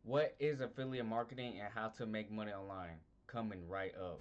What is affiliate marketing and how to make money online? Coming right up.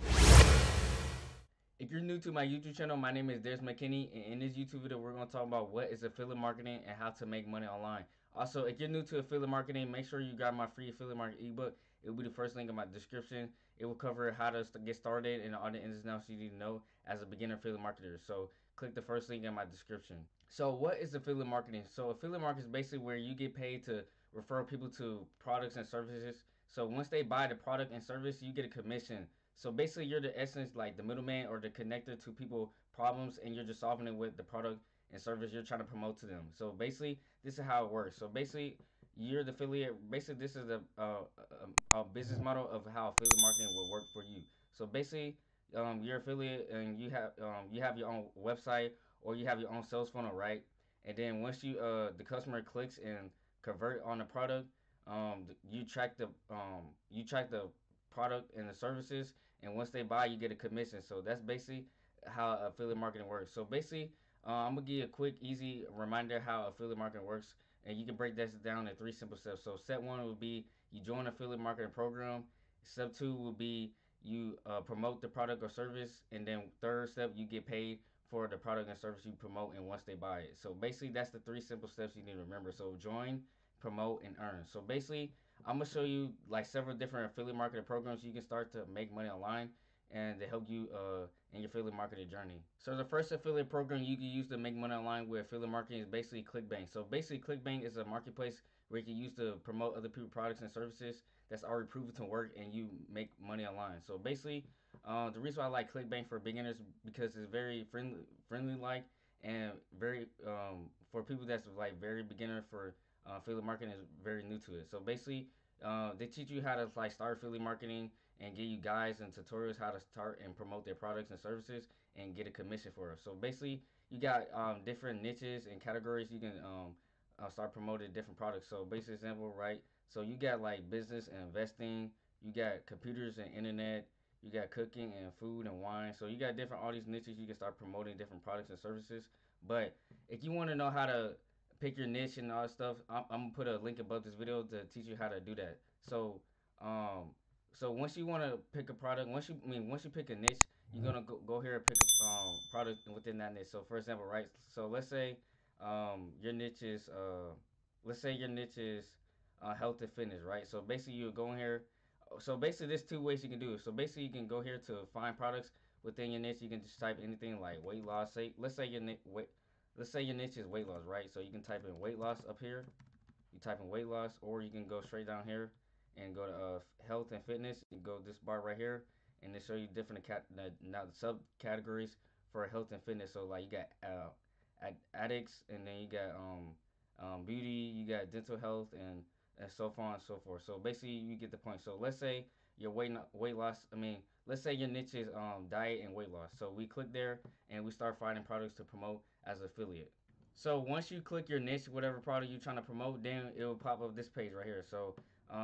If you're new to my YouTube channel, my name is Des McKinney, and in this YouTube video, we're going to talk about what is affiliate marketing and how to make money online. Also, if you're new to affiliate marketing, make sure you grab my free affiliate marketing ebook. It will be the first link in my description. It will cover how to get started and all the ins and outs you need to know as a beginner affiliate marketer. So click the first link in my description. So what is affiliate marketing? So affiliate marketing is basically where you get paid to refer people to products and services. So once they buy the product and service, you get a commission. So basically, you're the essence, like the middleman or the connector to people problems, and you're just solving it with the product and service you're trying to promote to them. So basically, this is how it works. So basically, you're the affiliate. Basically, this is a business model of how affiliate marketing will work for you. So basically, you're affiliate and you have your own website or you have your own sales funnel, right? And then once the customer clicks and convert on the product, you track the product and the services, and once they buy, you get a commission. So that's basically how affiliate marketing works. So basically, I'm gonna give you a quick, easy reminder how affiliate marketing works, and you can break this down in three simple steps. So step one would be you join affiliate marketing program. Step two will be you promote the product or service, and then third step you get paid for the product and service you promote, and once they buy it. So basically, that's the three simple steps you need to remember. So join, promote, and earn. So basically, I'm gonna show you like several different affiliate marketing programs you can start to make money online and to help you in your affiliate marketing journey. So the first affiliate program you can use to make money online with affiliate marketing is basically Clickbank. So basically, Clickbank is a marketplace where you can use to promote other people's products and services that's already proven to work, and you make money online. So basically, the reason why I like Clickbank for beginners because it's very friendly like, and very for people that's like very beginner for affiliate marketing is very new to it. So basically, they teach you how to like start affiliate marketing and give you guides and tutorials how to start and promote their products and services and get a commission for it. So basically, you got different niches and categories you can start promoting different products. So basic example, right? So you got like business and investing, you got computers and internet, you got cooking and food and wine. So you got different all these niches you can start promoting different products and services. But if you want to know how to pick your niche and all that stuff, I'm gonna put a link above this video to teach you how to do that. Um, so once you want to pick a product, once you pick a niche, you're gonna go here and pick a product within that niche. So for example, right? So your niche is let's say your niche is health and fitness, right? So basically you go in here. So basically there's two ways you can do it. So basically you can go here to find products within your niche. You can just type anything like weight loss. Say let's say your niche is weight loss, right? So you can type in weight loss up here. You type in weight loss, or you can go straight down here and go to health and fitness. You go this bar right here, and they show you different now the subcategories for health and fitness. So like you got addicts, and then you got beauty, you got dental health, and so on and so forth. So basically, you get the point. So let's say your weight loss. Let's say your niche is diet and weight loss. So we click there and we start finding products to promote as an affiliate. So once you click your niche, whatever product you're trying to promote, then it will pop up this page right here. So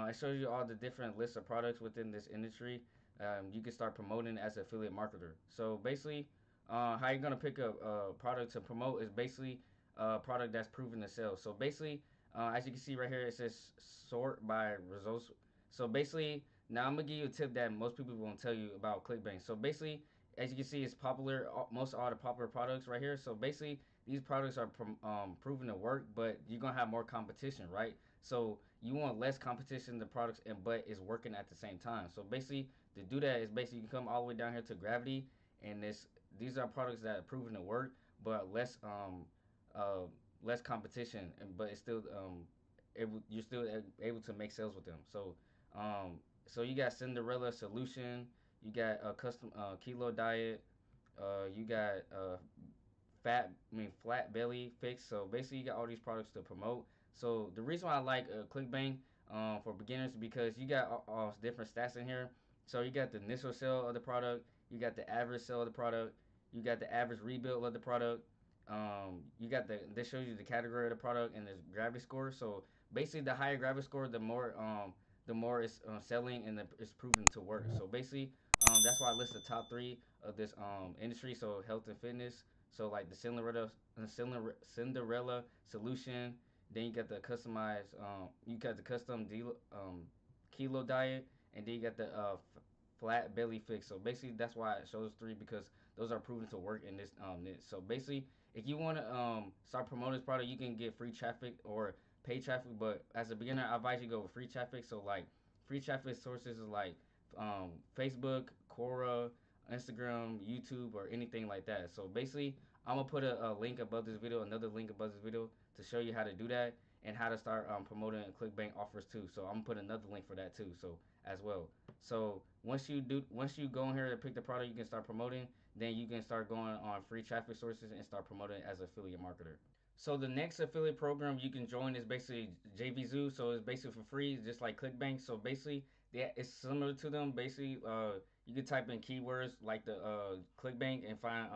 it shows you all the different lists of products within this industry. You can start promoting as an affiliate marketer. So basically, how you're gonna pick a product to promote is basically a product that's proven to sell. So basically, as you can see right here, it says sort by results. So basically, now I'm gonna give you a tip that most people won't tell you about ClickBank. So basically, as you can see, it's popular. Most all the popular products right here. So basically, these products are proven to work, but you're gonna have more competition, right? So you want less competition in the products, and but it's working at the same time. So basically, to do that is basically you come all the way down here to gravity, and these are products that are proven to work, but uh, less competition, but it's still you're still able to make sales with them. So you got Cinderella Solution, you got a custom kilo diet, you got flat belly fix. So basically, you got all these products to promote. So the reason why I like ClickBank for beginners is because you got all different stats in here. So you got the initial sale of the product, you got the average sale of the product, you got the average rebuild of the product. You got this shows you the category of the product and the gravity score. So basically, the higher gravity score, the more it's selling and it's proven to work. So basically, that's why I list the top three of this industry. So health and fitness. So like the Cinderella solution, Then you got the customized, you got the custom kilo diet, and then you got the flat belly fix. So basically, that's why I chose three because those are proven to work in this niche. So basically, if you want to start promoting this product, you can get free traffic or pay traffic. But as a beginner, I advise you go with free traffic. So like free traffic sources is like Facebook, Quora, Instagram, YouTube, or anything like that. So basically, I'm gonna put a link above this video, another link above this video to show you how to do that and how to start promoting Clickbank offers too. So I'm gonna put another link for that too. So as well. So once you go in here and pick the product, you can start promoting. Then you can start going on free traffic sources and start promoting as an affiliate marketer. So the next affiliate program you can join is basically Jvzoo. So it's basically for free, just like Clickbank. So basically, yeah, it's similar to them. Basically, you can type in keywords like the Clickbank and find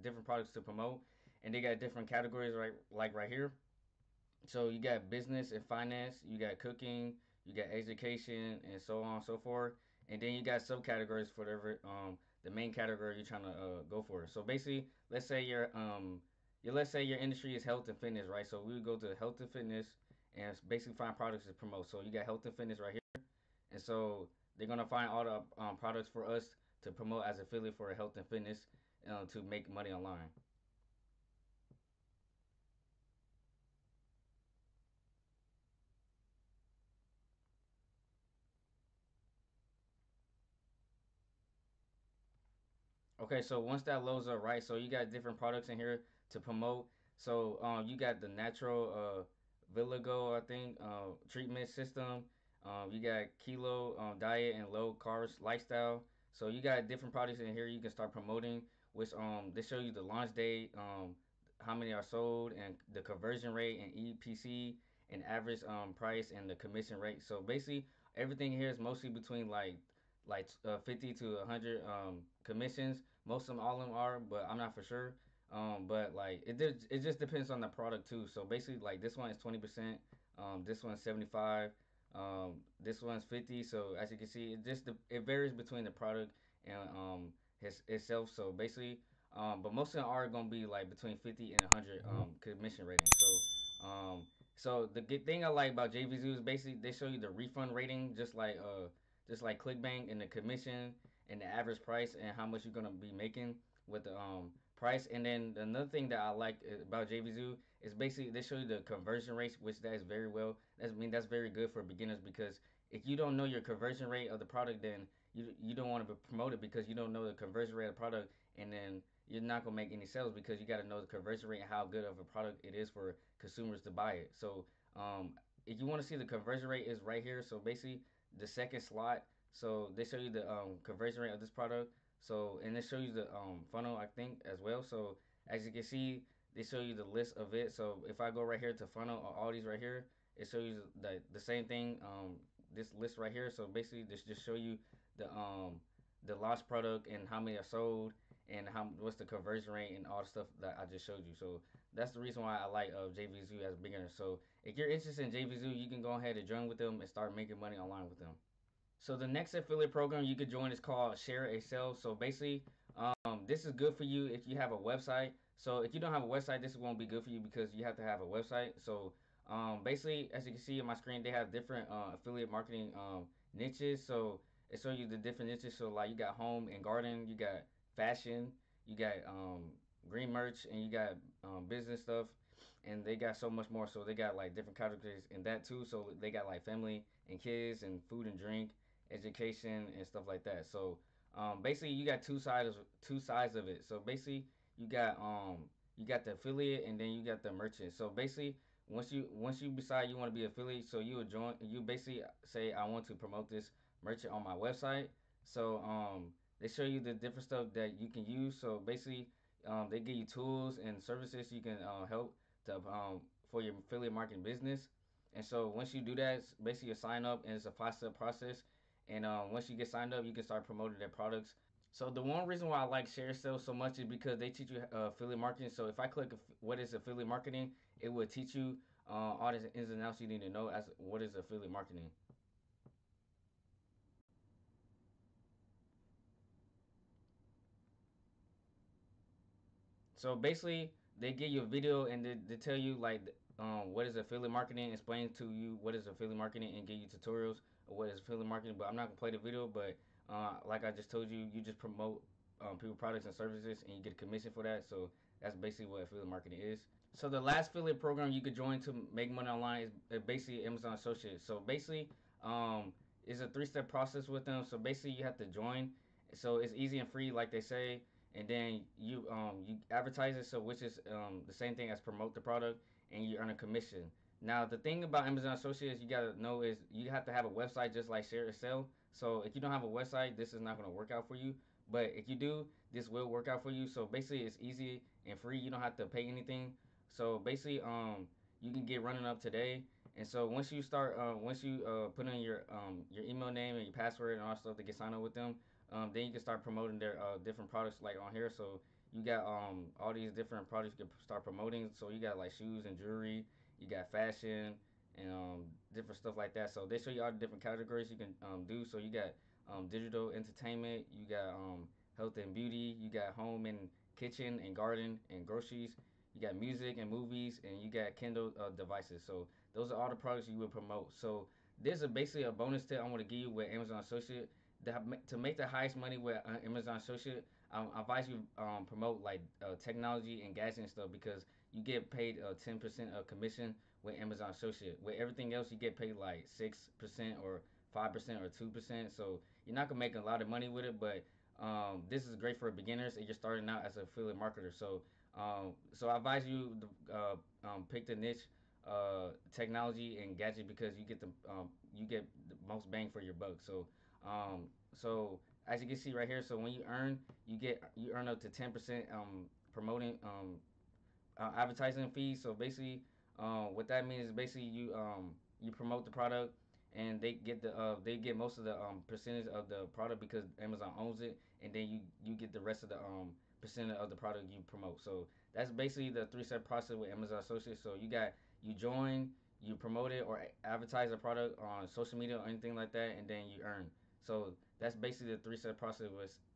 different products to promote, and they got different categories right like right here. So you got business and finance, you got cooking, you got education, and so on and so forth. And then you got subcategories for the main category you're trying to go for. So basically, let's say your industry is health and fitness, right? So we would go to health and fitness and basically find products to promote. So you got health and fitness right here, and so they're gonna find all the products for us to promote as affiliate for health and fitness to make money online. Okay, so once that loads up, right? So you got different products in here to promote. So you got the natural Viligo, I think, treatment system. You got keto diet and low carbs lifestyle. So you got different products in here you can start promoting. Which they show you the launch date, how many are sold, and the conversion rate, and EPC, and average price, and the commission rate. So basically, everything here is mostly between like 50 to 100 commissions. Most of them, all of them are, but I'm not for sure. But like it just depends on the product too. So basically, like this one is 20%, this one's 75, this one's 50. So as you can see, it varies between the product and itself. So basically, but most of them are gonna be like between 50 and 100 commission rating. So the good thing I like about JVZoo is basically they show you the refund rating, just like ClickBank, and the commission and the average price and how much you're gonna be making with the price. And then another thing that I like about JVZoo is basically they show you the conversion rates, which that is very well. That's very good for beginners because if you don't know your conversion rate of the product, then you don't want to promote it because you don't know the conversion rate of the product, and then you're not gonna make any sales because you got to know the conversion rate and how good of a product it is for consumers to buy it. So if you want to see the conversion rate is right here. So basically the second slot. So they show you the conversion rate of this product. So and they show you the funnel I think as well. So as you can see, they show you the list of it. So if I go right here to funnel all these right here, it shows you the same thing. This list right here. So basically, this just show you the lost product and how many are sold and how what's the conversion rate and all the stuff that I just showed you. So that's the reason why I like JVZoo as a beginner. So if you're interested in JVZoo, you can go ahead and join with them and start making money online with them. So the next affiliate program you could join is called ShareASale. So basically, this is good for you if you have a website. So if you don't have a website, this won't be good for you because you have to have a website. So basically, as you can see on my screen, they have different affiliate marketing niches. So it shows you the different niches. So like you got home and garden, you got fashion, you got green merch, and you got business stuff, and they got so much more. So they got like different categories in that too. So they got like family and kids and food and drink, education and stuff like that. So basically you got two sides of it. So basically you got the affiliate and then you got the merchant. So basically once you decide you want to be affiliate, so you basically say I want to promote this merchant on my website. So they show you the different stuff that you can use. So basically they give you tools and services you can help to for your affiliate marketing business. And so once you do that, basically you sign up and it's a 5 step process. And once you get signed up, you can start promoting their products. So the one reason why I like ShareSale so much is because they teach you affiliate marketing. So if I click what is affiliate marketing, it will teach you all the ins and outs you need to know as what is affiliate marketing. So basically, they give you a video and they tell you like what is affiliate marketing, explain to you what is affiliate marketing, and give you tutorials of what is affiliate marketing. But I'm not gonna play the video. But like I just told you, you just promote people products and services, and you get a commission for that. So that's basically what affiliate marketing is. So the last affiliate program you could join to make money online is basically Amazon Associates. So basically, it's a three-step process with them. So basically, you have to join. So it's easy and free, like they say, and then you advertise it. So which is the same thing as promote the product, and you earn a commission. Now the thing about Amazon Associates you gotta know is you have to have a website just like ShareASale. So if you don't have a website, this is not gonna work out for you. But if you do, this will work out for you. So basically, it's easy and free. You don't have to pay anything. So basically, you can get running up today. And so once you put in your email name and your password and all that stuff to get signed up with them, then you can start promoting their different products like on here. So you got all these different products you can start promoting. So you got like shoes and jewelry, you got fashion and different stuff like that. So they show you all the different categories you can do. So you got digital entertainment, you got health and beauty, you got home and kitchen and garden and groceries, you got music and movies, and you got Kindle devices. So those are all the products you would promote. So this is basically a bonus tip I want to give you with Amazon Associate. To make the highest money with Amazon Associate, I advise you promote like technology and gadget and stuff because you get paid 10% of commission with Amazon Associate. With everything else, you get paid like 6% or 5% or 2%. So you're not gonna make a lot of money with it, but this is great for beginners and you're starting out as an affiliate marketer. So I advise you to pick the niche technology and gadget because you get the most bang for your buck. So as you can see right here, so when you earn, you earn up to 10% promoting advertising fees. So basically, what that means is basically you promote the product and they get most of the percentage of the product because Amazon owns it, and then you get the rest of the percentage of the product you promote. So that's basically the three-step process with Amazon Associates. So you join, you promote it or advertise a product on social media or anything like that, and then you earn. So that's basically the three-step process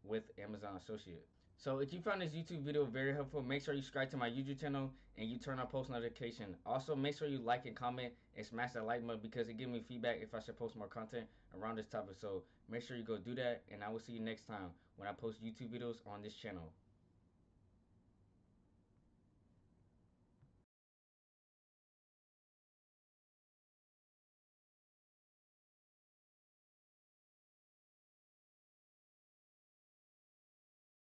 with Amazon Associate. So if you found this YouTube video very helpful, make sure you subscribe to my YouTube channel and you turn on post notification. Also, make sure you like and comment and smash that like button because it gives me feedback if I should post more content around this topic. So make sure you go do that, and I will see you next time when I post YouTube videos on this channel.